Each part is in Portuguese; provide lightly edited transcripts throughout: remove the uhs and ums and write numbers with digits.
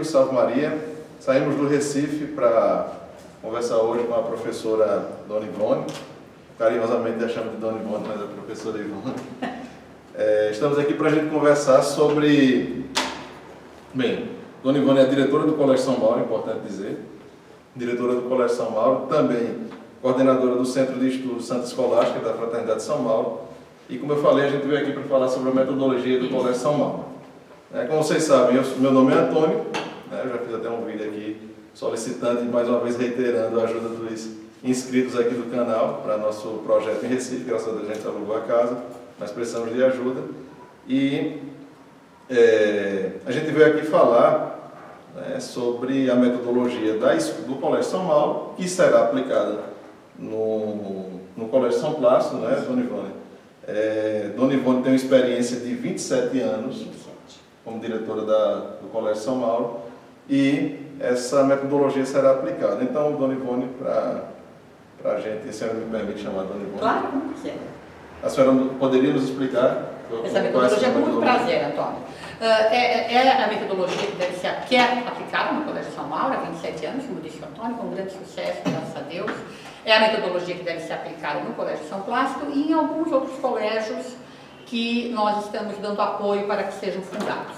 amigos, salve Maria. Saímos do Recife para conversar hoje com a professora Dona Ivone. Carinhosamente a chamo de Dona Ivone, mas é a professora Ivone. Estamos aqui para a gente conversar sobre... Bem, Dona Ivone é a diretora do Colégio São Mauro, é importante dizer. Diretora do Colégio São Mauro, também coordenadora do Centro de Estudos Santa Escolástica da Fraternidade São Mauro. E como eu falei, a gente veio aqui para falar sobre a metodologia do Colégio São Mauro. Como vocês sabem, meu nome é Antônio, eu já fiz até um vídeo aqui solicitando e mais uma vez reiterando a ajuda dos inscritos aqui do canal para nosso projeto em Recife. Graças a Deus a gente alugou a casa, mas precisamos de ajuda. E a gente veio aqui falar sobre a metodologia do Colégio São Mauro, que será aplicada no Colégio São Plácido, Dona Ivone? Dona Ivone tem uma experiência de 27 anos como diretora do Colégio São Mauro e essa metodologia será aplicada. Então, Dona Ivone, para a gente, a senhora me permite chamar Dona Ivone? Claro, como quiser. A senhora poderia nos explicar? Essa metodologia é com muito prazer, Antônio. É a metodologia que é aplicada no Colégio São Mauro há 27 anos, como disse o Antônio, com grande sucesso, graças a Deus. É a metodologia que deve ser aplicada no Colégio São Plácido e em alguns outros colégios que nós estamos dando apoio para que sejam fundados.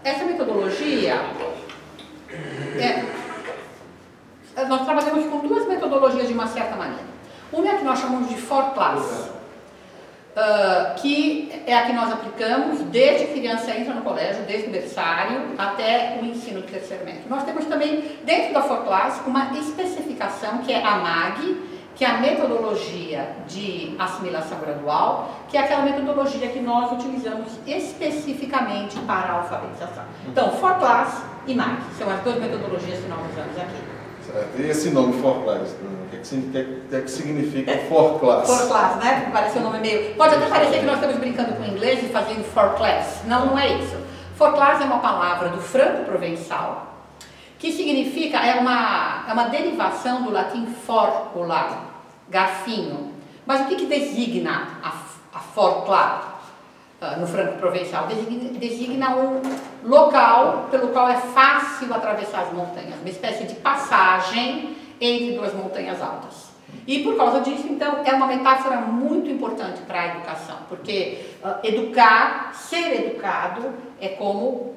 Essa metodologia, nós trabalhamos com duas metodologias de uma certa maneira. Uma é a que nós chamamos de For Class, que é a que nós aplicamos desde que a criança entra no colégio, desde o berçário até o ensino do terceiro médio. Nós temos também, dentro da For Class, uma especificação que é a MAG, que é a metodologia de assimilação gradual, que é aquela metodologia que nós utilizamos especificamente para a alfabetização. Então, For Class e MAG são as duas metodologias que nós usamos aqui. Certo. E esse nome For Class, o que significa For Class? For Class, né? Porque parece um nome meio... Pode até parecer que nós estamos brincando com o inglês e fazendo For Class. Não, não é isso. For Class é uma palavra do franco-provençal, que significa, é uma derivação do latim forcula, garfinho. Mas o que designa a For Class no franco-provençal? Designa um local pelo qual é fácil atravessar as montanhas, uma espécie de passagem entre duas montanhas altas. E por causa disso, então, é uma metáfora muito importante para a educação, porque ser educado é como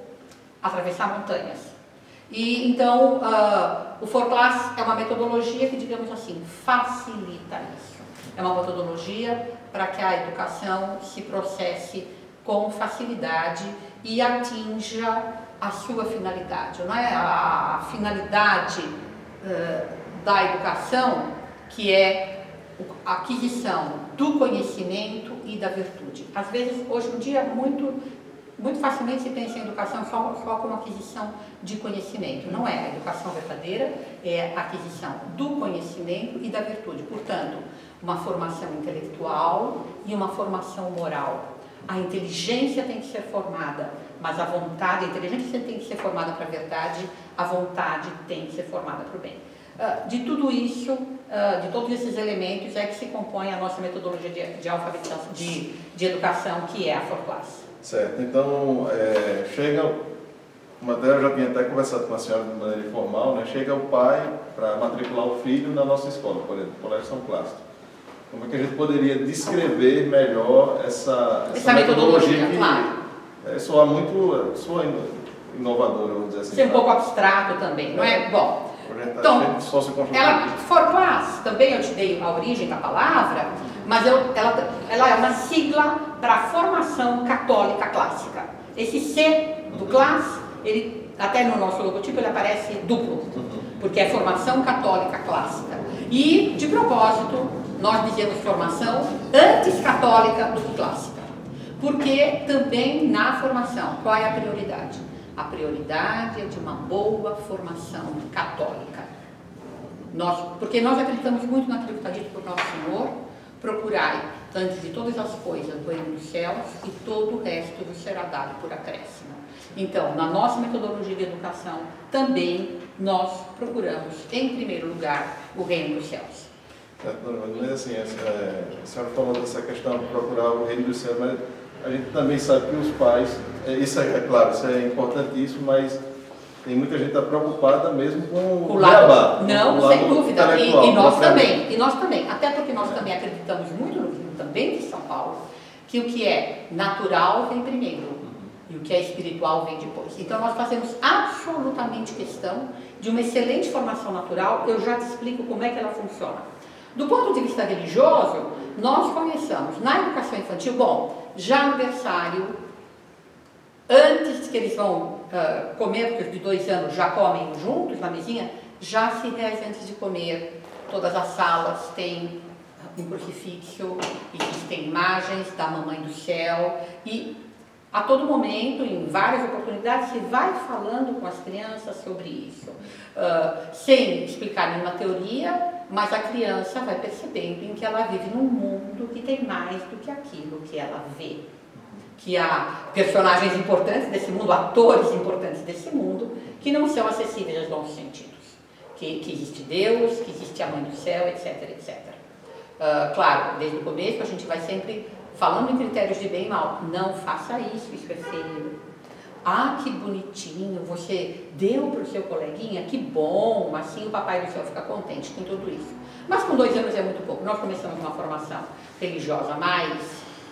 atravessar montanhas. E então, o For Class é uma metodologia que, digamos assim, facilita isso. É uma metodologia para que a educação se processe com facilidade e atinja a sua finalidade. Não é? A finalidade da educação, que é a aquisição do conhecimento e da virtude. Às vezes, hoje em dia, muito facilmente se pensa em educação só como aquisição de conhecimento. Não é. A educação verdadeira é a aquisição do conhecimento e da virtude. Portanto, uma formação intelectual e uma formação moral. A inteligência tem que ser formada, mas a inteligência tem que ser formada para a verdade, a vontade tem que ser formada para o bem. De tudo isso, de todos esses elementos, é que se compõe a nossa metodologia de alfabetização, de educação, que é a For Class. Certo. Então, eu já tinha até conversado com a senhora de maneira informal, chega o pai para matricular o filho na nossa escola, por exemplo, Colégio São Plácido. Como é que a gente poderia descrever melhor essa metodologia que claro. soa inovadora, vamos dizer assim. Ser um pouco abstrato também, não é? Bom, então, For Class, também eu te dei a origem da palavra, mas ela é uma sigla para a formação católica clássica. Esse C do class, ele, até no nosso logotipo, ele aparece duplo, porque é formação católica clássica. E, de propósito, nós dizemos formação antes católica do que clássica. Porque também na formação, qual é a prioridade? A prioridade é de uma boa formação católica. Porque nós acreditamos muito naquilo que está dito por Nosso Senhor: procurai, antes de todas as coisas, o reino dos céus, e todo o resto vos será dado por acréscimo. Então, na nossa metodologia de educação, também nós procuramos, em primeiro lugar, o reino dos céus. Mas assim, a senhora falou dessa questão de procurar o reino dos céus, mas a gente também sabe que os pais, isso é claro, isso é importantíssimo, mas tem muita gente que está preocupada mesmo com o lado. Não, sem dúvida. E nós também. Até porque nós também acreditamos muito no Rio, também de São Paulo, que o que é natural vem primeiro e o que é espiritual vem depois. Então nós fazemos absolutamente questão de uma excelente formação natural. Eu já te explico como é que ela funciona. Do ponto de vista religioso, nós começamos na educação infantil, bom, já no berçário, antes que eles vão comer, porque os de 2 anos já comem juntos na mesinha, já se reza antes de comer. Todas as salas têm um crucifixo, existem imagens da Mamãe do Céu e a todo momento, em várias oportunidades, se vai falando com as crianças sobre isso, sem explicar nenhuma teoria, mas a criança vai percebendo em que ela vive num mundo que tem mais do que aquilo que ela vê. Que há personagens importantes desse mundo, atores importantes desse mundo, que não são acessíveis aos nossos sentidos. Que existe Deus, que existe a Mãe do Céu, etc, etc. Claro, desde o começo a gente vai sempre falando em critérios de bem e mal. Não faça isso, isso é feio. Ah, que bonitinho, você deu para o seu coleguinha, que bom, assim o Papai do Céu fica contente com tudo isso. Mas com 2 anos é muito pouco. Nós começamos uma formação religiosa mais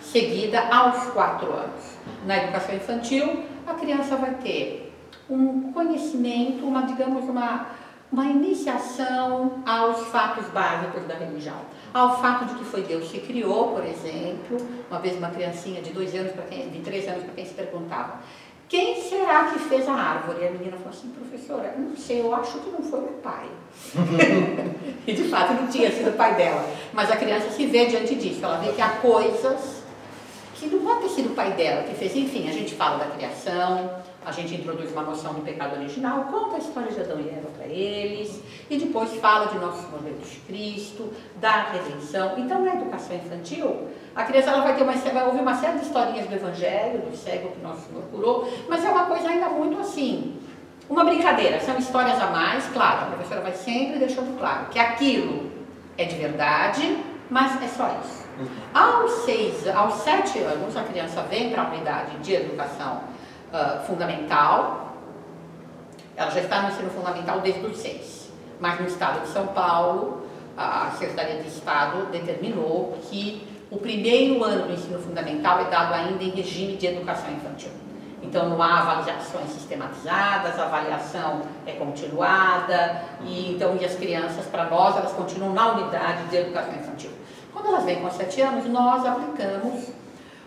seguida aos 4 anos. Na educação infantil, a criança vai ter um conhecimento, digamos, uma iniciação aos fatos básicos da religião. Ao fato de que foi Deus que criou, por exemplo, uma vez uma criancinha de 2 anos, de 3 anos, para quem se perguntava, quem será que fez a árvore? E a menina falou assim, professora, não sei, eu acho que não foi o pai. E de fato não tinha sido o pai dela. Mas a criança se vê diante disso, ela vê que há coisas que não pode ter sido o pai dela que fez. Enfim, a gente fala da criação, a gente introduz uma noção do pecado original, conta a história de Adão e Eva para eles, e depois fala de Nosso Senhor Jesus Cristo, da redenção. Então, na educação infantil, a criança ela vai ouvir uma série de historinhas do Evangelho, do cego que Nosso Senhor curou, mas é uma coisa ainda muito assim, uma brincadeira, são histórias a mais, claro, a professora vai sempre deixando claro que aquilo é de verdade, mas é só isso. Aos 7 anos, a criança vem para a unidade de educação fundamental, ela já está no ensino fundamental desde os 6, mas no estado de São Paulo, a Secretaria de Estado determinou que o primeiro ano do ensino fundamental é dado ainda em regime de educação infantil. Então não há avaliações sistematizadas, a avaliação é continuada, e as crianças, para nós, elas continuam na unidade de educação infantil. Quando elas vêm com 7 anos, nós aplicamos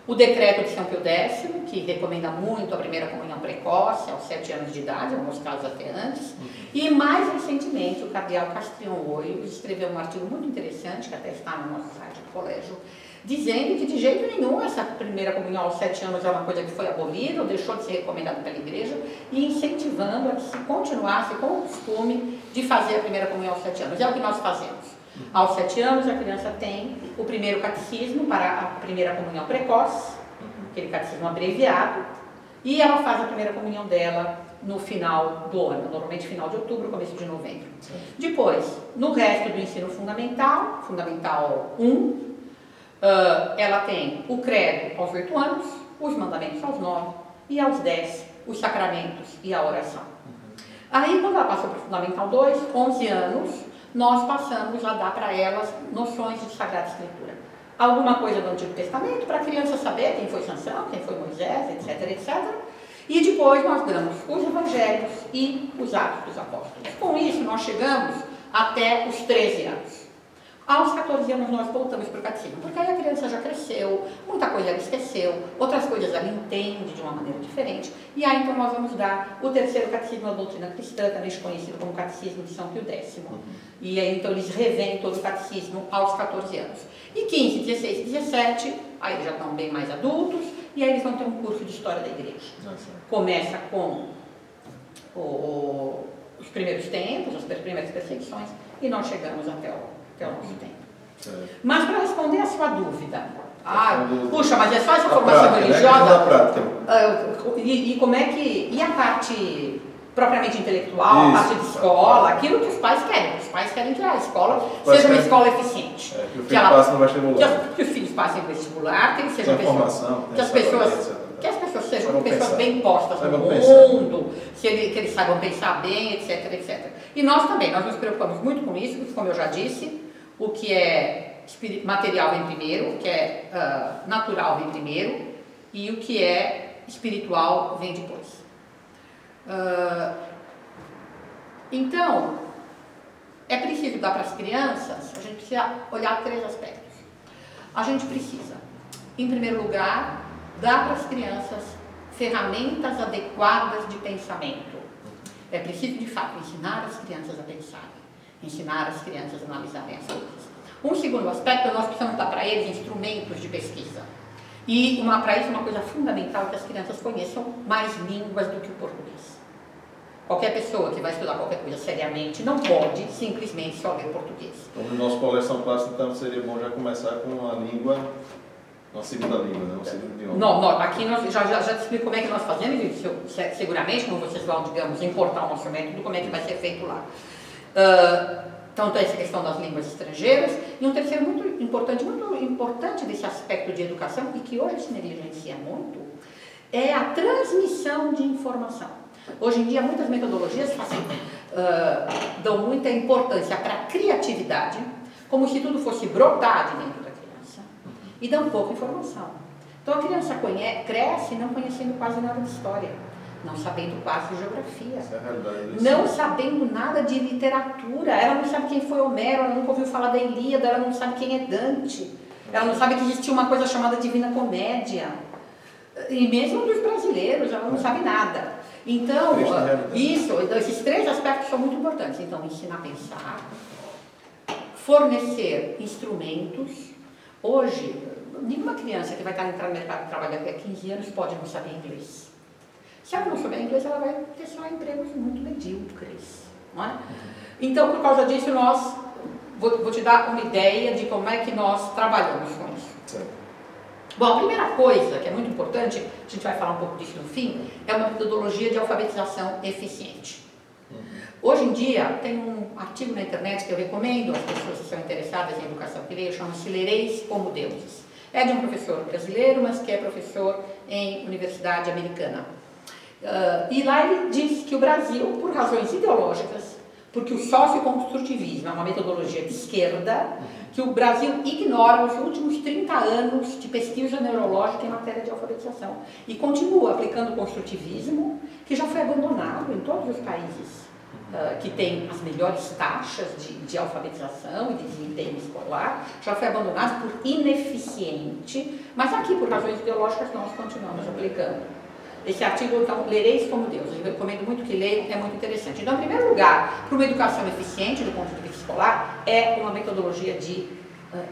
o decreto de São Pio X, que recomenda muito a primeira comunhão precoce, aos 7 anos de idade, em alguns casos até antes. E mais recentemente, o cardeal Castrião Oio escreveu um artigo muito interessante, que até está no nosso site do colégio, dizendo que de jeito nenhum essa primeira comunhão aos 7 anos é uma coisa que foi abolida ou deixou de ser recomendada pela igreja, e incentivando a que se continuasse com o costume de fazer a primeira comunhão aos 7 anos. É o que nós fazemos. Aos 7 anos, a criança tem o primeiro catecismo para a primeira comunhão precoce, aquele catecismo abreviado, e ela faz a primeira comunhão dela no final do ano, normalmente final de outubro, começo de novembro. Depois, no resto do ensino fundamental, Fundamental 1, ela tem o credo aos 8 anos, os mandamentos aos 9 e aos 10, os sacramentos e a oração. Aí, quando ela passou para o Fundamental 2, 11 anos, nós passamos a dar para elas noções de Sagrada Escritura. Alguma coisa do Antigo Testamento, para a criança saber quem foi Sansão, quem foi Moisés, etc, etc. E depois nós damos os Evangelhos e os Atos dos Apóstolos. Com isso, nós chegamos até os 13 anos. Aos 14 anos nós voltamos para o catecismo, porque aí a criança já cresceu, muita coisa ela esqueceu, outras coisas ela entende de uma maneira diferente, e aí então nós vamos dar o terceiro catecismo da doutrina cristã, também conhecido como Catecismo de São Pio X. E aí então eles revêem todo o catecismo aos 14 anos. E 15, 16, 17, aí eles já estão bem mais adultos, e aí eles vão ter um curso de História da Igreja. Começa com os primeiros tempos, as primeiras perseguições, e nós chegamos até o nosso tempo. Mas para responder a sua dúvida, puxa, mas é só essa formação religiosa? E como é que... E a parte propriamente intelectual, a parte de escola, aquilo que os pais querem. Os pais querem que a escola seja uma escola eficiente. Que o filho passe no vestibular. Que os filhos passem no vestibular, que eles sejam que as pessoas sejam pessoas bem postas no mundo, que eles saibam pensar bem, etc, etc. E nós também, nós nos preocupamos muito com isso, como eu já disse, o que é material vem primeiro, o que é natural vem primeiro, e o que é espiritual vem depois. Então, é preciso dar para as crianças, a gente precisa olhar 3 aspectos. A gente precisa, em primeiro lugar, dar para as crianças ferramentas adequadas de pensamento. É preciso, de fato, ensinar as crianças a pensarem, ensinar as crianças a analisarem as coisas. Um segundo aspecto, nós precisamos dar para eles instrumentos de pesquisa. E para isso, uma coisa fundamental é que as crianças conheçam mais línguas do que o português. Qualquer pessoa que vai estudar qualquer coisa seriamente não pode simplesmente só ler português. Então, no nosso colégio São Clássico, então, seria bom já começar com uma língua, uma segunda língua, né? Um segundo idioma. Não, aqui nós já te explico como é que nós fazemos isso. Seguramente, como vocês vão, digamos, importar o nosso método, como é que vai ser feito lá. Então, tem essa questão das línguas estrangeiras. E um terceiro muito importante desse aspecto de educação, e que hoje se negligencia muito, é a transmissão de informação. Hoje em dia, muitas metodologias dão muita importância para a criatividade, como se tudo fosse brotar de dentro da criança, e dão pouca informação. Então, a criança cresce não conhecendo quase nada de história, não sabendo quase de geografia, não sabendo nada de literatura. Ela não sabe quem foi Homero, ela nunca ouviu falar da Ilíada, ela não sabe quem é Dante, ela não sabe que existia uma coisa chamada Divina Comédia, e mesmo dos brasileiros, ela não sabe nada. Então, esses 3 aspectos são muito importantes. Então, ensinar a pensar, fornecer instrumentos. Hoje, nenhuma criança que vai entrar no mercado de trabalho até 15 anos pode não saber inglês. Se ela não souber inglês, ela vai ter só empregos muito medíocres, não é? Então, por causa disso, vou te dar uma ideia de como é que nós trabalhamos com isso. Certo. Bom, a primeira coisa que é muito importante, a gente vai falar um pouco disso no fim, é uma metodologia de alfabetização eficiente. Hoje em dia, tem um artigo na internet que eu recomendo às pessoas que são interessadas em educação que leiam, chama-se Lereis como Deuses. É de um professor brasileiro, mas que é professor em universidade americana. E lá ele diz que o Brasil, por razões ideológicas, porque o socioconstrutivismo é uma metodologia de esquerda, que o Brasil ignora os últimos 30 anos de pesquisa neurológica em matéria de alfabetização e continua aplicando o construtivismo, que já foi abandonado em todos os países que têm as melhores taxas de alfabetização e de desempenho escolar, já foi abandonado por ineficiente, mas aqui, por razões ideológicas, nós continuamos aplicando. Esse artigo, então, Lereis como Deus, eu recomendo muito que leiam, é muito interessante. Então, em primeiro lugar, para uma educação eficiente do ponto de vista escolar, é uma metodologia de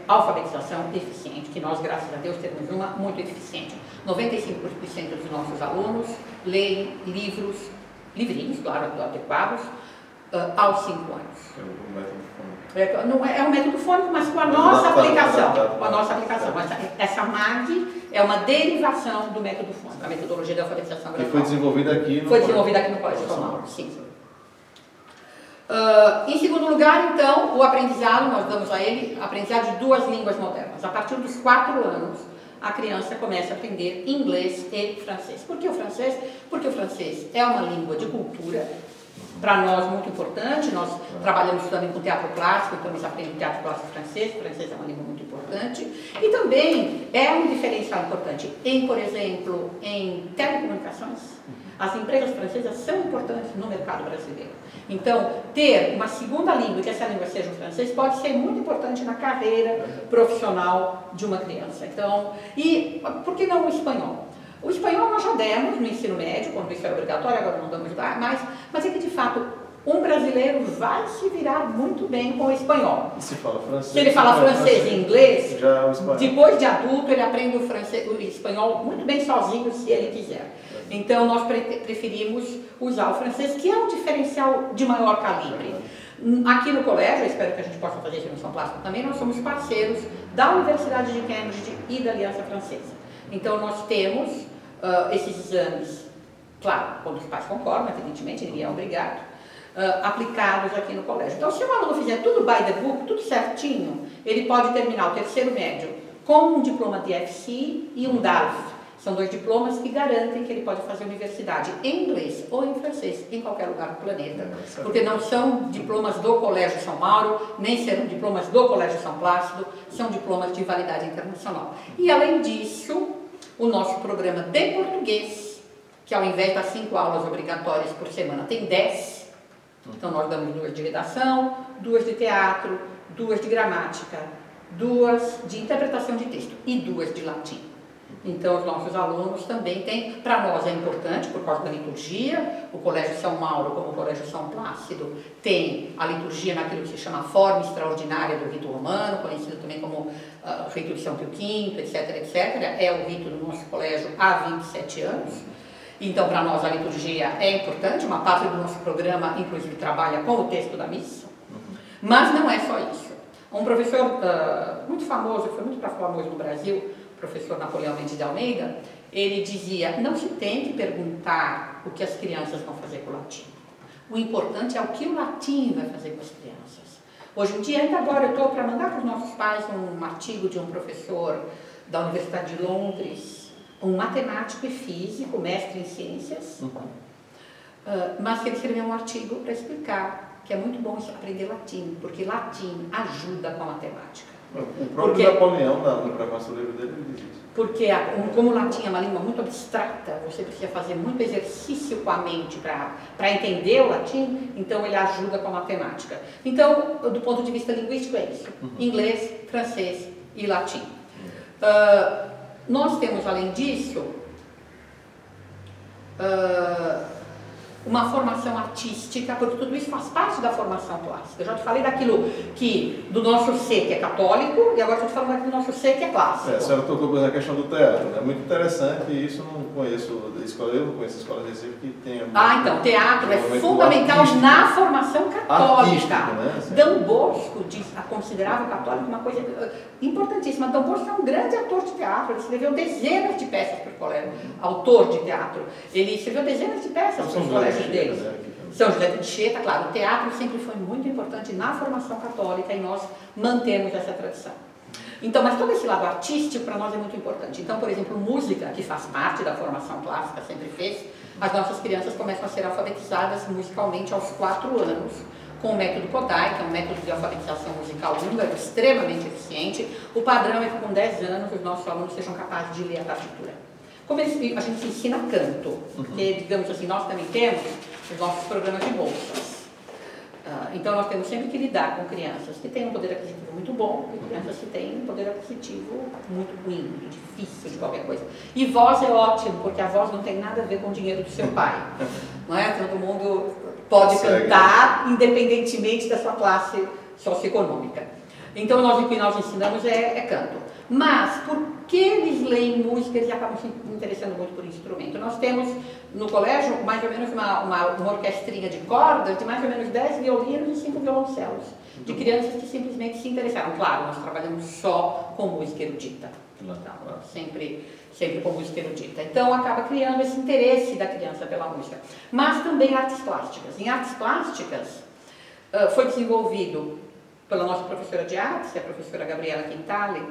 alfabetização eficiente, que nós, graças a Deus, temos uma muito eficiente. 95% dos nossos alunos leem livrinhos, claro, adequados, aos 5 anos. Não é um método fônico, mas com a nossa aplicação. Com a nossa aplicação. Essa MAG é uma derivação do método fônico, a metodologia de alfabetização gradual. E foi desenvolvida aqui no Colégio São Paulo, sim. Em segundo lugar, então, o aprendizado, nós damos a ele aprendizado de 2 línguas modernas. A partir dos 4 anos, a criança começa a aprender inglês e francês. Por que o francês? Porque o francês é uma língua de cultura, para nós muito importante. Nós trabalhamos também com teatro clássico, então eles aprendem teatro clássico francês. O francês é uma língua muito importante. E também é um diferencial importante por exemplo, em telecomunicações. As empresas francesas são importantes no mercado brasileiro. Então, ter uma segunda língua, que essa língua seja o francês, pode ser muito importante na carreira profissional de uma criança. Então, e por que não o espanhol? O espanhol nós já demos no ensino médio, quando isso era obrigatório, agora não damos mais, mas é que, de fato, um brasileiro vai se virar muito bem com o espanhol. E se fala francês? Se ele fala francês e inglês, já depois de adulto ele aprende o espanhol muito bem sozinho, se ele quiser. Então, nós preferimos usar o francês, que é um diferencial de maior calibre. Aqui no colégio, eu espero que a gente possa fazer isso no São Clássico também, nós somos parceiros da Universidade de Cambridge e da Aliança Francesa. Então, nós temos esses exames claro, quando os pais concordam, evidentemente, ninguém é obrigado, aplicados aqui no colégio. Então, se o aluno fizer tudo by the book, tudo certinho, ele pode terminar o terceiro médio com um diploma de FCE e um DALF. São 2 diplomas que garantem que ele pode fazer universidade em inglês ou em francês, em qualquer lugar do planeta. Porque não são diplomas do Colégio São Mauro, nem serão diplomas do Colégio São Plácido, são diplomas de validade internacional. E além disso, o nosso programa de português, que ao invés das 5 aulas obrigatórias por semana, tem 10. Então nós damos 2 de redação, 2 de teatro, 2 de gramática, 2 de interpretação de texto e 2 de latim. Então, os nossos alunos também têm, para nós é importante, por causa da liturgia, o Colégio São Mauro, como o Colégio São Plácido, tem a liturgia naquilo que se chama forma extraordinária do rito romano, conhecido também como rito de São Pio V, etc, etc. É o rito do nosso colégio há 27 anos. Então, para nós, a liturgia é importante, uma parte do nosso programa, inclusive, trabalha com o texto da missa. Mas não é só isso. Um professor muito famoso, foi muito famoso no Brasil, professor Napoleão Mendes de Almeida, ele dizia, não se tem que perguntar o que as crianças vão fazer com o latim. O importante é o que o latim vai fazer com as crianças. Hoje em dia, ainda agora, eu estou para mandar para os nossos pais um artigo de um professor da Universidade de Londres, um matemático e físico, mestre em ciências, mas ele escreveu um artigo para explicar que é muito bom aprender latim, porque latim ajuda com a matemática. O próprio Napoleão, no prefácio do livro dele, ele diz isso. Porque, como o latim é uma língua muito abstrata, você precisa fazer muito exercício com a mente para entender o latim, então ele ajuda com a matemática. Então, do ponto de vista linguístico, é isso. Inglês, francês e latim. Nós temos, além disso, uma formação artística, porque tudo isso faz parte da formação clássica. Eu já te falei daquilo do nosso ser que é católico, e agora estou te falando daquilo do nosso ser que é clássico. A senhora tocou na questão do teatro, né? Muito interessante, e isso não conheço escola, eu não conheço escola de Recife que tenha... Então, teatro é fundamental na formação católica. Né? Assim. Dom Bosco considerava o católico uma coisa importantíssima. Dom Bosco é um grande ator de teatro, ele escreveu dezenas de peças para o colégio, autor de teatro. Ele escreveu dezenas de peças para os colégios deles. São José de Anchieta, claro, o teatro sempre foi muito importante na formação católica e nós mantemos essa tradição. Então, mas todo esse lado artístico para nós é muito importante. Então, por exemplo, música, que faz parte da formação clássica, sempre fez, as nossas crianças começam a ser alfabetizadas musicalmente aos 4 anos, com o método Kodály, que é um método de alfabetização musical húngaro extremamente eficiente. O padrão é que com 10 anos os nossos alunos sejam capazes de ler a partitura. Como a gente ensina canto, porque, digamos assim, nós também temos os nossos programas de bolsas. Então, nós temos sempre que lidar com crianças que têm um poder aquisitivo muito bom e crianças que têm um poder aquisitivo muito ruim, muito difícil de qualquer coisa. E voz é ótimo, porque a voz não tem nada a ver com o dinheiro do seu pai. Não é? Todo mundo pode cantar, independentemente da sua classe socioeconômica. Então, o que nós ensinamos é canto. Mas, porque eles leem música, eles acabam se interessando muito por instrumento. Nós temos no colégio mais ou menos uma orquestrinha de cordas de mais ou menos 10 violinos e 5 violoncelos, de crianças que simplesmente se interessaram. Claro, nós trabalhamos só com música erudita, então, sempre com música erudita. Então, acaba criando esse interesse da criança pela música. Mas também artes plásticas. Em artes plásticas, foi desenvolvido pela nossa professora de artes, que é a professora Gabriela Quintale.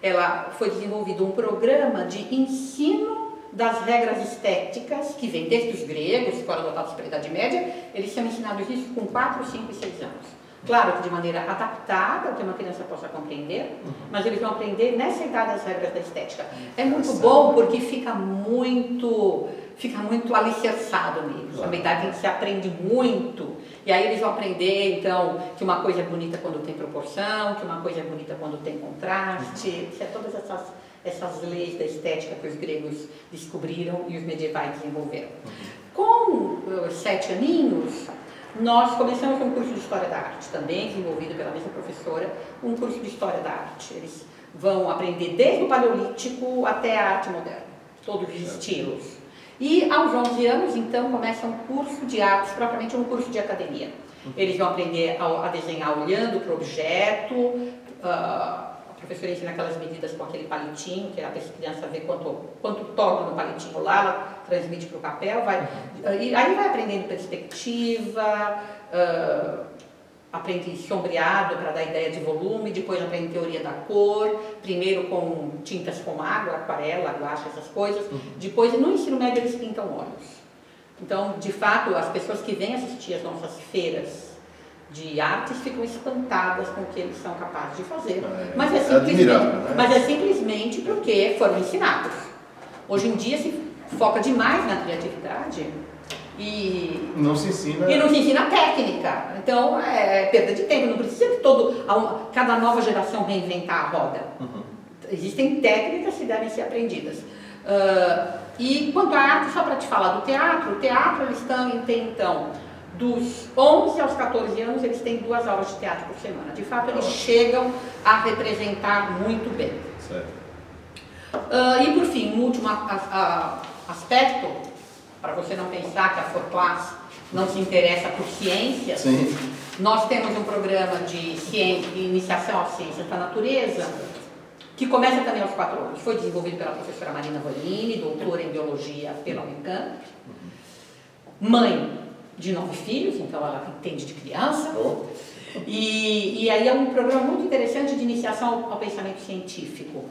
Ela foi desenvolvido um programa de ensino das regras estéticas, que vem desde os gregos, que foram adotados pela Idade Média. Eles são ensinados isso com 4, 5 e 6 anos. Claro que de maneira adaptada, para que uma criança possa compreender, mas eles vão aprender nessa idade as regras da estética. É muito bom porque fica muito alicerçado neles. É uma idade em que se aprende muito. E aí eles vão aprender, então, que uma coisa é bonita quando tem proporção, que uma coisa é bonita quando tem contraste, todas essas leis da estética que os gregos descobriram e os medievais desenvolveram. Com 7 aninhos, nós começamos um curso de História da Arte, também desenvolvido pela mesma professora, um curso de História da Arte. Eles vão aprender desde o Paleolítico até a arte moderna, todos os estilos. E aos 11 anos, então, começa um curso de artes, propriamente um curso de academia. Eles vão aprender a desenhar olhando para o objeto, professora ensina aquelas medidas com aquele palitinho, que é para a criança ver quanto toca no palitinho lá, ela transmite para o papel, e aí vai aprendendo perspectiva, aprende sombreado para dar ideia de volume, depois aprende teoria da cor, primeiro com tintas como água, aquarela, guache, essas coisas, depois no ensino médio eles pintam olhos. Então, de fato, as pessoas que vêm assistir as nossas feiras de artes ficam espantadas com o que eles são capazes de fazer. Mas é simplesmente porque foram ensinados. Hoje em dia se foca demais na criatividade e não se ensina técnica. Então é perda de tempo, não precisa de cada nova geração reinventar a roda. Existem técnicas que devem ser aprendidas. E quanto à arte, só para te falar do teatro, o teatro eles têm então dos 11 aos 14 anos, eles têm 2 aulas de teatro por semana. De fato, eles chegam a representar muito bem. E por fim, um último aspecto, para você não pensar que a ForClass não se interessa por ciências, sim, nós temos um programa de iniciação às ciências da natureza, que começa também aos 4 anos. Foi desenvolvido pela professora Marina Volini, doutora em biologia pela Unicamp, mãe de 9 filhos, então ela entende de criança. E aí é um programa muito interessante de iniciação ao pensamento científico,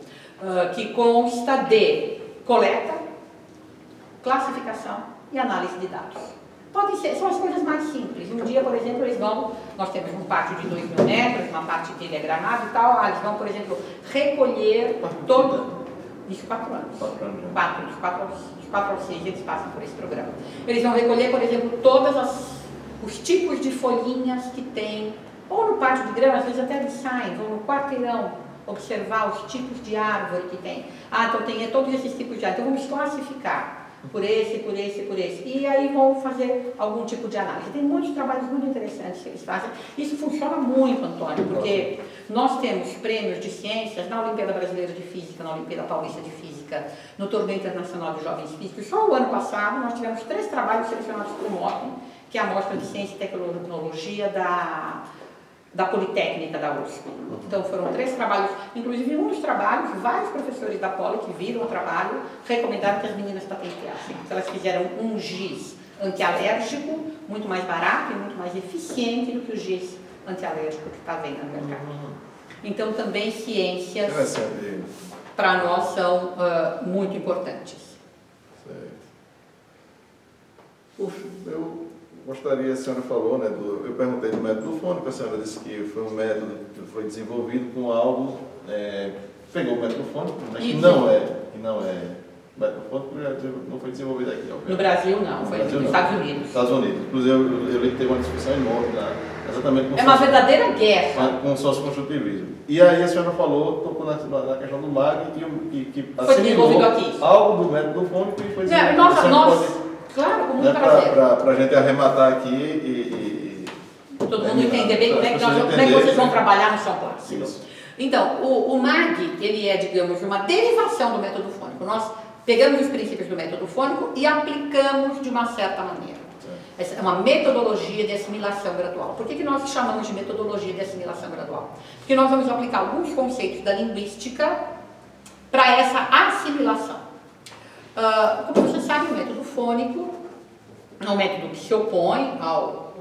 que consta de coleta, classificação e análise de dados. São as coisas mais simples. Um dia, por exemplo, nós temos um pátio de 2.000 metros, uma parte que ele é gramado e tal, eles vão, por exemplo, recolher todo... Isso 4 anos. 4 anos. Dos 4 aos 6 eles passam por esse programa. Eles vão recolher, por exemplo, todos os tipos de folhinhas que tem, ou no pátio de grama, às vezes até eles saem, vão no quarteirão observar os tipos de árvore que tem. Então tem todos esses tipos de árvore. Então vamos classificar por esse, por esse, por esse. E aí vão fazer algum tipo de análise. Tem muitos trabalhos muito interessantes que eles fazem. Isso funciona muito, Antônio, porque nós temos prêmios de ciências na Olimpíada Brasileira de Física, na Olimpíada Paulista de Física, no Torneio Internacional de Jovens Físicos. Só o ano passado nós tivemos 3 trabalhos selecionados por MOP, que é a Mostra de Ciência e Tecnologia da Politécnica da USP. Então foram 3 trabalhos, inclusive um dos trabalhos, vários professores da Poli que viram o trabalho, recomendaram que as meninas patenteassem. Então elas fizeram um giz antialérgico, muito mais barato e muito mais eficiente do que o giz antialérgico que está vendo no mercado. Então também ciências para nós são muito importantes. Eu gostaria, a senhora falou, né, eu perguntei do método fônico, a senhora disse que foi um método que foi desenvolvido com algo, pegou o método fônico, né, que não é método fônico, não foi desenvolvido aqui. Obviamente. No Brasil não, foi nos Estados Unidos. Estados Unidos. Inclusive eu li que teve uma discussão enorme lá, exatamente com uma verdadeira guerra. Com o socioconstrutivismo. E aí a senhora tocou na questão do MAG e que foi desenvolvido aqui. Algo do método fônico e foi desenvolvido. Claro, com muito prazer. Para a gente arrematar aqui e todo mundo entender bem como é que vocês vão trabalhar no São Clássico. Então, o MAG, ele é, digamos, uma derivação do método fônico. Nós pegamos os princípios do método fônico e aplicamos de uma certa maneira. Essa é uma metodologia de assimilação gradual. Por que nós chamamos de metodologia de assimilação gradual? Porque nós vamos aplicar alguns conceitos da linguística para essa assimilação. Como você sabe, o método fônico é um método que se opõe ao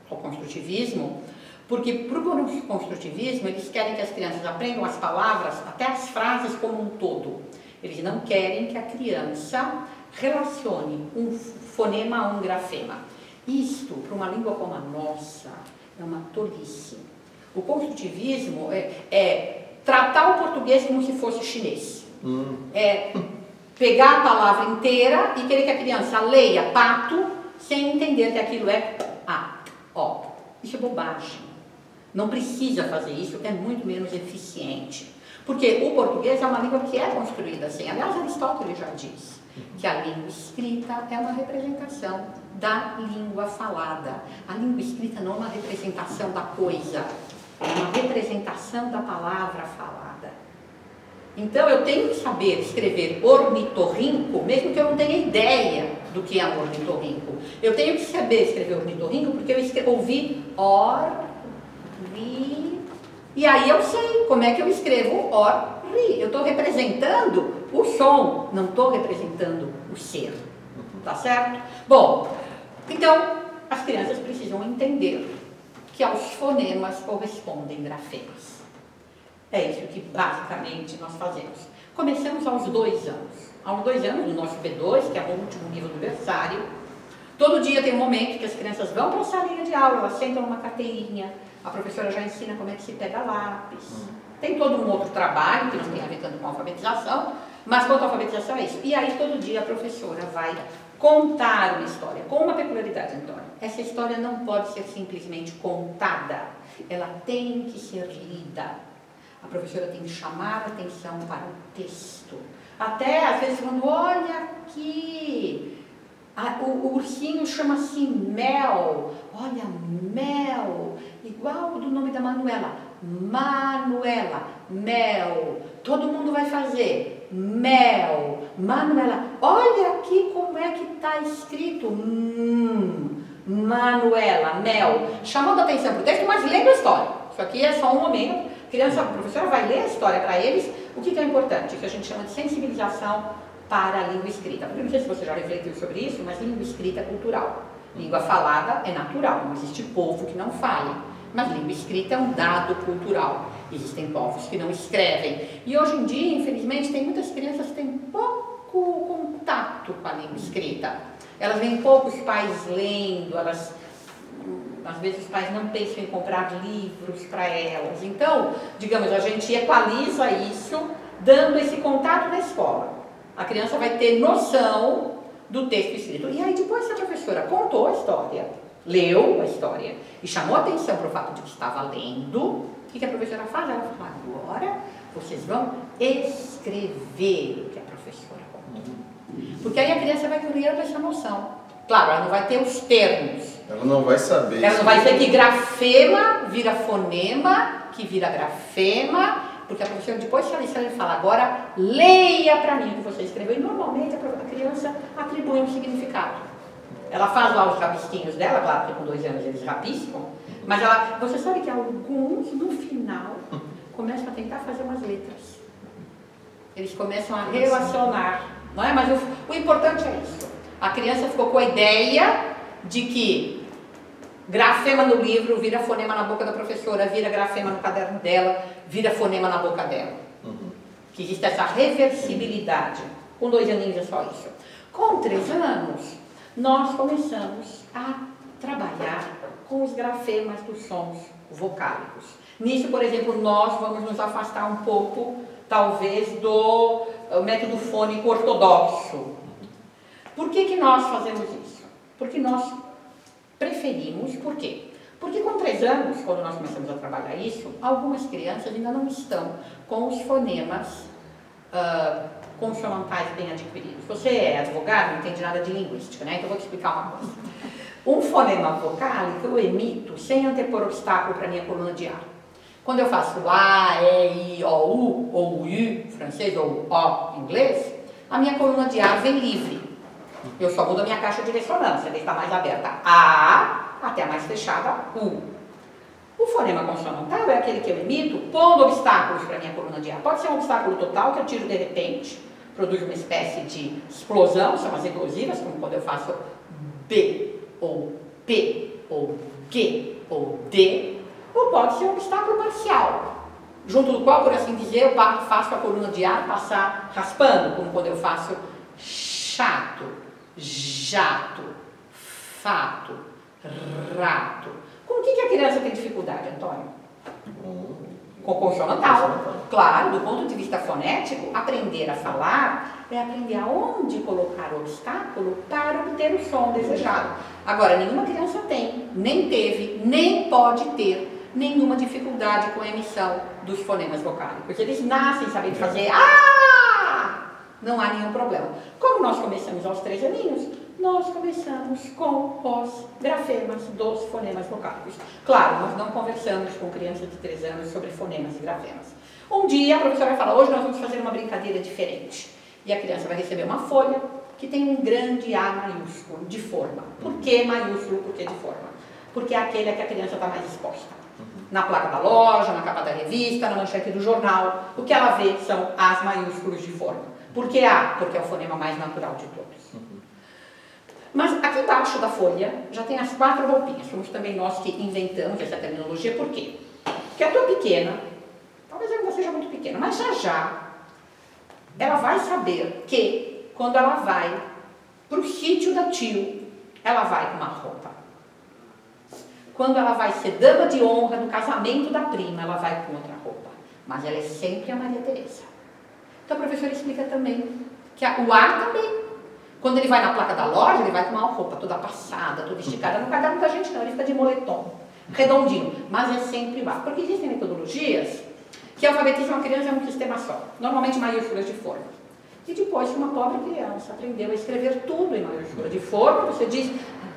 construtivismo, porque para o construtivismo eles querem que as crianças aprendam as palavras, até as frases como um todo. Eles não querem que a criança relacione um fonema a um grafema. Isto, para uma língua como a nossa, é uma tolice. O construtivismo é tratar o português como se fosse chinês. É pegar a palavra inteira e querer que a criança leia pato sem entender que aquilo é ó. Isso é bobagem. Não precisa fazer isso, é muito menos eficiente. Porque o português é uma língua que é construída assim. Aliás, Aristóteles já diz que a língua escrita é uma representação da língua falada. A língua escrita não é uma representação da coisa, é uma representação da palavra falada. Então, eu tenho que saber escrever ornitorrinco, mesmo que eu não tenha ideia do que é um ornitorrinco. Eu tenho que saber escrever ornitorrinco porque eu ouvi or, vi, E aí eu sei como é que eu escrevo or, ri. Eu estou representando o som, não estou representando o ser. Tá certo? Bom, então as crianças precisam entender que aos fonemas correspondem grafemas. É isso que basicamente nós fazemos. Começamos aos 2 anos. Aos 2 anos, no nosso B2, que é o último nível do berçário, todo dia tem um momento que as crianças vão para a salinha de aula, elas sentam numa carteirinha, a professora já ensina como é que se pega lápis. Tem todo um outro trabalho que não tem a ver tanto com a alfabetização, mas quanto à alfabetização é isso. E aí todo dia a professora vai contar uma história, com uma peculiaridade, Antônio. Essa história não pode ser simplesmente contada, ela tem que ser lida. A professora tem que chamar a atenção para o texto. Até, às vezes, quando olha aqui, o ursinho chama-se Mel. Olha, Mel, igual do nome da Manuela. Manuela, Mel. Todo mundo vai fazer Mel, Manuela. Olha aqui como é que está escrito. Manuela, Mel. Chamando a atenção para o texto, mas lendo a história. Isso aqui é só um momento. A professora vai ler a história para eles. O que é importante? Que a gente chama de sensibilização para a língua escrita. Porque eu não sei se você já refletiu sobre isso, mas língua escrita é cultural. Língua falada é natural, não existe povo que não fale. Mas língua escrita é um dado cultural. Existem povos que não escrevem. E hoje em dia, infelizmente, tem muitas crianças que têm pouco contato com a língua escrita. Elas veem poucos pais lendo, às vezes os pais não pensam em comprar livros para elas. Então, digamos, a gente equaliza isso dando esse contato na escola. A criança vai ter noção do texto escrito. E aí depois se a professora contou a história, leu a história e chamou a atenção para o fato de que estava lendo, o que a professora faz? Ela fala, agora vocês vão escrever o que a professora contou. Porque aí a criança vai criando essa noção. Claro, ela não vai ter os termos. Ela não vai saber. Ela não vai saber que grafema vira fonema, que vira grafema, porque a professora depois ele fala, agora leia para mim o que você escreveu. E normalmente a criança atribui um significado. Ela faz lá os rabisquinhos dela, claro que com 2 anos eles rabiscam, mas você sabe que alguns, no final, começam a tentar fazer umas letras. Eles começam a relacionar, não é? Mas o importante é isso. A criança ficou com a ideia de que grafema no livro vira fonema na boca da professora, vira grafema no caderno dela, vira fonema na boca dela. Que existe essa reversibilidade. Com 2 aninhos é só isso. Com 3 anos, nós começamos a trabalhar com os grafemas dos sons vocálicos. Nisso, por exemplo, nós vamos nos afastar um pouco, talvez, do método fônico ortodoxo. Por que nós fazemos isso? Porque nós preferimos, por quê? Porque com 3 anos, quando nós começamos a trabalhar isso, algumas crianças ainda não estão com os fonemas consonantais bem adquiridos. Você é advogado, não entende nada de linguística, né? Então eu vou te explicar uma coisa. Um fonema vocálico eu emito sem antepor obstáculo para a minha coluna de ar. Quando eu faço A, E, I, O, U, ou U, francês, ou O, inglês, a minha coluna de ar vem livre. Eu só mudo a minha caixa de ressonância, está mais aberta A até a mais fechada U. O fonema consonantal é aquele que eu emito pondo obstáculos para a minha coluna de ar. Pode ser um obstáculo total que eu tiro de repente, produz uma espécie de explosão, são as eclosivas, como quando eu faço B, ou P, ou Q, ou D, ou pode ser um obstáculo parcial, junto do qual, por assim dizer, eu faço a coluna de ar passar raspando, como quando eu faço chato, jato, fato, rato. Com o que a criança tem dificuldade, Antônio? Com consonantal. Claro, do ponto de vista fonético, aprender a falar é aprender aonde colocar o obstáculo para obter o som desejado. Agora, nenhuma criança tem, nem teve, nem pode ter nenhuma dificuldade com a emissão dos fonemas vocálicos. Eles nascem sabendo fazer não há nenhum problema. Como nós começamos aos 3 aninhos, nós começamos com os grafemas dos fonemas vocálicos. Claro, nós não conversamos com crianças de 3 anos sobre fonemas e grafemas. Um dia a professora vai falar, hoje nós vamos fazer uma brincadeira diferente. E a criança vai receber uma folha que tem um grande A maiúsculo, de forma. Por que maiúsculo, por que de forma? Porque é aquele a que a criança está mais exposta. Na placa da loja, na capa da revista, na manchete do jornal, o que ela vê são as maiúsculas de forma. Por que A? Porque é o fonema mais natural de todos. Mas aqui embaixo da folha já tem as 4 roupinhas. Fomos também nós que inventamos essa terminologia. Por quê? Porque a tua pequena, talvez ela não seja muito pequena, mas já ela vai saber que quando ela vai para o sítio da tio, ela vai com uma roupa. Quando ela vai ser dama de honra no casamento da prima, ela vai com outra roupa. Mas ela é sempre a Maria Teresa. Então a professora explica também que o A também, quando ele vai na placa da loja, ele vai com uma roupa toda passada, toda esticada. No caderno da gente não, ele fica de moletom, redondinho. Mas é sempre o A. Porque existem metodologias que alfabetizam a criança em um sistema só. Normalmente maiúsculas de forma. E depois, se uma pobre criança aprendeu a escrever tudo em maiúscula de forma, você diz,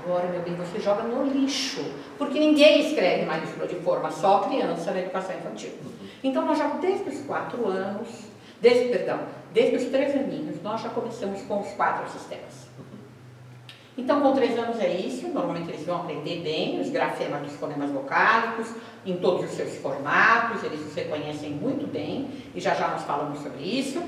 agora, meu bem, você joga no lixo. Porque ninguém escreve em maiúscula de forma, só a criança na educação infantil. Então, nós já, desde os 4 anos, desde os 3 aninhos, nós já começamos com os 4 sistemas. Então, com 3 anos é isso, normalmente eles vão aprender bem os grafemas dos fonemas vocálicos, em todos os seus formatos, eles os reconhecem muito bem, e já nós falamos sobre isso.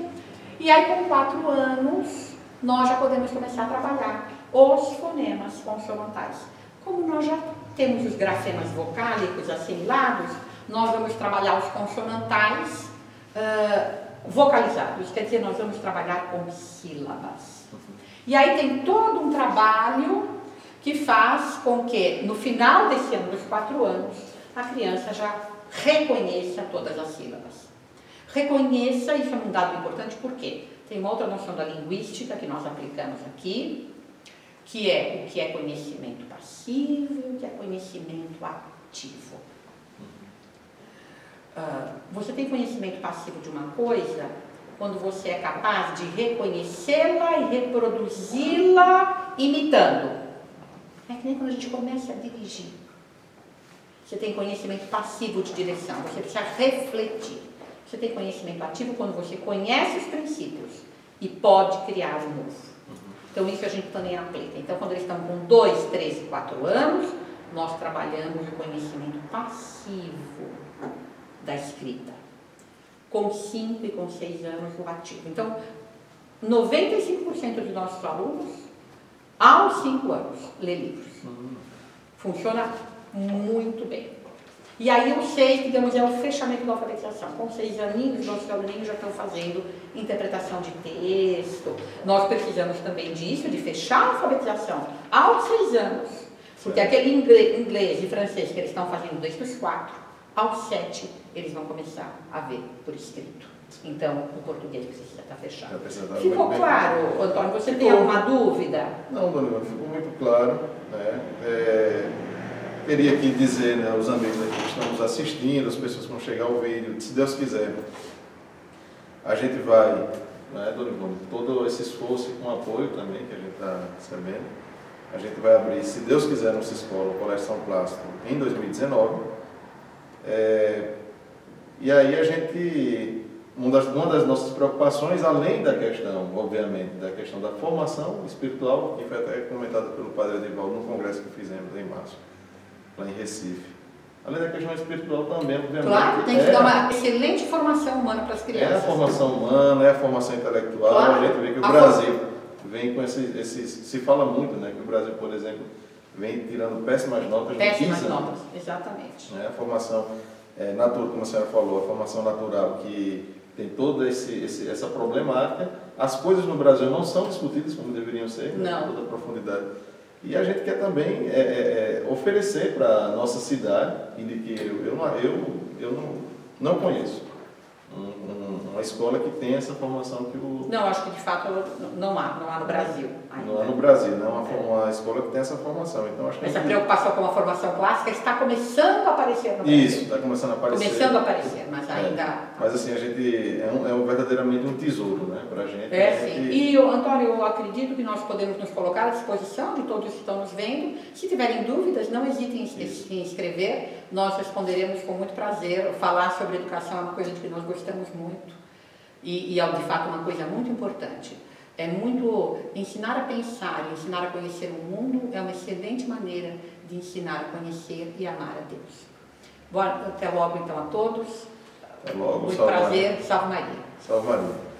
E aí, com 4 anos, nós já podemos começar a trabalhar os fonemas consonantais. Como nós já temos os grafemas vocálicos assimilados, nós vamos trabalhar os consonantais vocalizados, quer dizer, nós vamos trabalhar com sílabas. E aí tem todo um trabalho que faz com que, no final desse ano, dos 4 anos, a criança já reconheça todas as sílabas. Reconheça, isso é um dado importante, porque tem uma outra noção da linguística que nós aplicamos aqui, que é o que é conhecimento passivo e o que é conhecimento ativo. Você tem conhecimento passivo de uma coisa quando você é capaz de reconhecê-la e reproduzi-la imitando. É que nem quando a gente começa a dirigir. Você tem conhecimento passivo de direção, você precisa refletir. Você tem conhecimento ativo quando você conhece os princípios e pode criar um novo. Então, isso a gente também aplica. Então, quando eles estão com 2, 3 e 4 anos, nós trabalhamos o conhecimento passivo da escrita. Com 5 e com 6 anos, o ativo. Então, 95% dos nossos alunos, aos 5 anos, lê livros. Funciona muito bem. E aí, os 6, digamos, é o fechamento da alfabetização. Com 6 aninhos, nossos aluninhos já estão fazendo interpretação de texto. Nós precisamos também disso, de fechar a alfabetização aos 6 anos. Porque aquele inglês e francês que eles estão fazendo desde os 4, aos 7, eles vão começar a ver por escrito. Então, o português precisa estar fechado. Ficou claro, Antônio? Você tem alguma dúvida? Não, dona Ivone, ficou muito claro. Né? Queria aqui dizer, né, aos amigos aqui que estamos assistindo, as pessoas que vão chegar ao vídeo, se Deus quiser, a gente vai, né, dona Ivone, todo esse esforço e com apoio também que a gente está recebendo, a gente vai abrir, se Deus quiser, nossa escola, o Colégio São Plácido, em 2019. E aí a gente, uma das nossas preocupações, além da questão, obviamente, da questão da formação espiritual, que foi até comentada pelo Padre Edivaldo no congresso que fizemos em março, lá em Recife. Além da questão espiritual também, obviamente. Claro, tem que dar uma excelente formação humana para as crianças. É a formação humana, é a formação intelectual. Claro. A gente vê que o Brasil vem com esses... Se fala muito, né, que o Brasil, por exemplo, vem tirando péssimas notas. Péssimas notas, exatamente. A formação natural, como a senhora falou, a formação natural que tem toda essa problemática. As coisas no Brasil não são discutidas como deveriam ser, não. Com toda a profundidade. E a gente quer também oferecer para a nossa cidade, e de que eu não conheço uma escola que tenha essa formação que o... Não, acho que de fato não há no Brasil ainda. Não há no Brasil, não há uma escola que tenha essa formação. Então, acho que essa preocupação com a formação clássica está começando a aparecer no Brasil. Isso, está começando a aparecer. Começando a aparecer, mas ainda... Mas assim, a gente verdadeiramente um tesouro, né, para a gente. Sim. E, Antônio, eu acredito que nós podemos nos colocar à disposição de todos que estão nos vendo. Se tiverem dúvidas, não hesitem em escrever. Nós responderemos com muito prazer. Falar sobre educação é uma coisa de que nós gostamos muito. E é, de fato, uma coisa muito importante. É muito... Ensinar a pensar, ensinar a conhecer o mundo é uma excelente maneira de ensinar a conhecer e amar a Deus. Até logo então a todos. Até logo. Muito prazer. Salve Maria. Salve Maria.